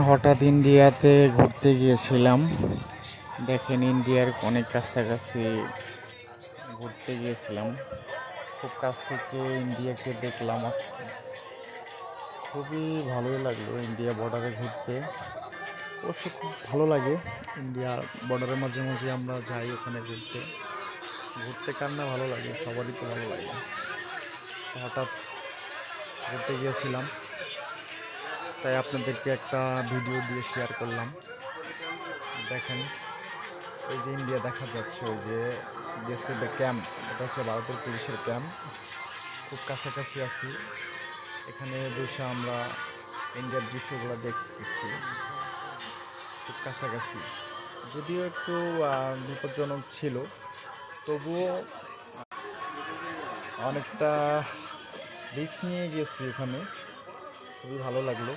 হঠাৎ ইন্ডিয়াতে ঘুরতে গিয়েছিলাম। দেখেন ইন্ডিয়ার অনেক কাছাকাছি ঘুরতে গিয়েছিলাম। খুব কাছ থেকে ইন্ডিয়াকে দেখলাম আজকে। খুবই ভালোই লাগলো ইন্ডিয়া বর্ডারে ঘুরতে। অবশ্য খুব ভালো লাগে ইন্ডিয়া বর্ডারের মাঝে মাঝে আমরা যাই ওখানে ঘুরতে। ঘুরতে কার না ভালো লাগে, সবারই তো ভালো লাগে। তো হঠাৎ ঘুরতে গিয়েছিলাম, তাই আপনাদেরকে একটা ভিডিও দিয়ে শেয়ার করলাম। দেখেন ওই যে ইন্ডিয়া দেখা যাচ্ছে, ওই যে বিএসএফের ক্যাম্প, এটা হচ্ছে ভারতের পুলিশের ক্যাম্প। খুব কাছাকাছি আছি, এখানে বসে আমরা ইন্ডিয়ার দৃশ্যগুলো দেখতেছি। খুব কাছাকাছি, যদিও একটু বিপজ্জনক ছিল, তবুও অনেকটা রিস্ক নিয়ে গেছি ওখানে। খুবই ভালো লাগলো।